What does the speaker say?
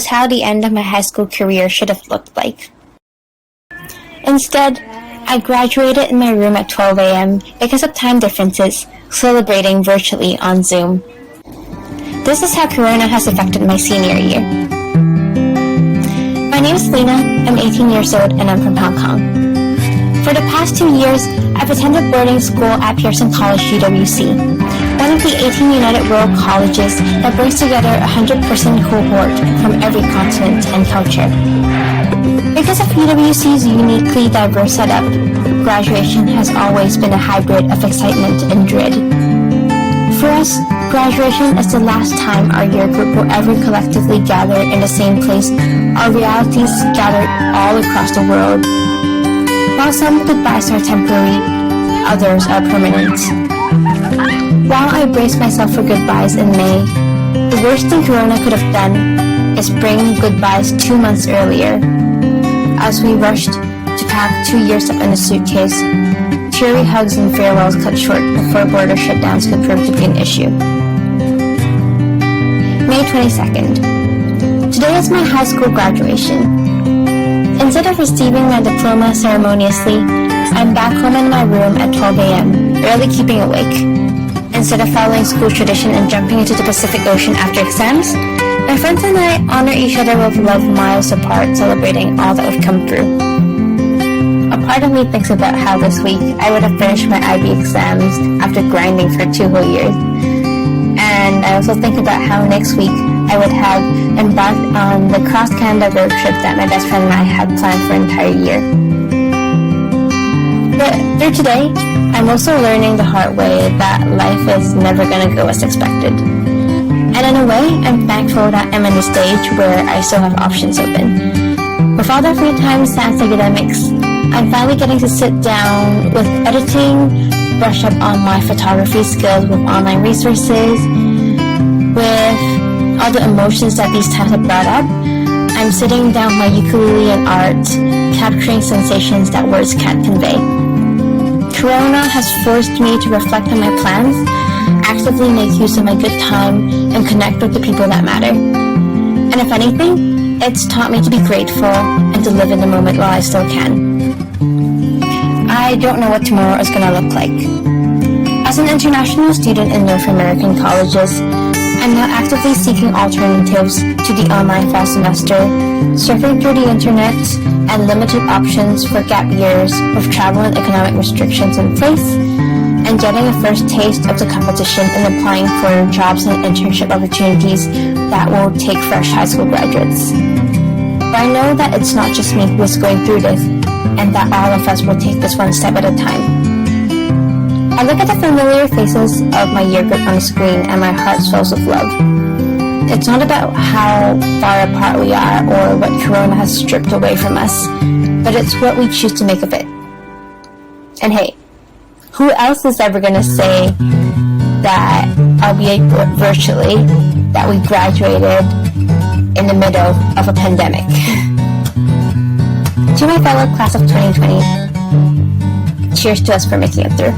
was how the end of my high school career should have looked like. Instead, I graduated in my room at 12 a.m. because of time differences, celebrating virtually on Zoom. This is how Corona has affected my senior year. My name is Lena, I'm 18 years old, and I'm from Hong Kong. For the past 2 years, I've attended boarding school at Pearson College UWC, one of the 18 United World Colleges that brings together a 100% cohort from every continent and culture. Because of UWC's uniquely diverse setup, graduation has always been a hybrid of excitement and dread. For us, graduation is the last time our year group will ever collectively gather in the same place, our realities scattered all across the world. While some goodbyes are temporary, others are permanent. While I brace myself for goodbyes in May, the worst thing Corona could have done is bring goodbyes 2 months earlier. As we rushed to pack 2 years up in a suitcase, teary hugs and farewells cut short before border shutdowns could prove to be an issue. May 22nd. Today is my high school graduation. Instead of receiving my diploma ceremoniously, I'm back home in my room at 12 a.m., barely keeping awake. Instead of following school tradition and jumping into the Pacific Ocean after exams, my friends and I honor each other with love miles apart, celebrating all that we've come through. A part of me thinks about how this week I would have finished my IB exams after grinding for 2 whole years. And I also think about how next week I would have embarked on the cross-Canada road trip that my best friend and I had planned for an entire year. But through today, I'm also learning the hard way that life is never going to go as expected. And in a way, I'm thankful that I'm in the stage where I still have options open. With all the free time sans academics, I'm finally getting to sit down with editing, brush up on my photography skills with online resources. With all the emotions that these times have brought up, I'm sitting down with my ukulele and art, capturing sensations that words can't convey. Corona has forced me to reflect on my plans, actively make use of my good time, and connect with the people that matter. And if anything, it's taught me to be grateful and to live in the moment while I still can. I don't know what tomorrow is going to look like. As an international student in North American colleges, I'm now actively seeking alternatives to the online fall semester, surfing through the internet and limited options for gap years with travel and economic restrictions in place, and getting a first taste of the competition in applying for jobs and internship opportunities that will take fresh high school graduates. But I know that it's not just me who is going through this, and that all of us will take this one step at a time. I look at the familiar faces of my year group on the screen and my heart swells with love. It's not about how far apart we are or what Corona has stripped away from us, but it's what we choose to make of it. And hey, who else is ever going to say that, albeit virtually, that we graduated in the middle of a pandemic? To my fellow class of 2020, cheers to us for making it through.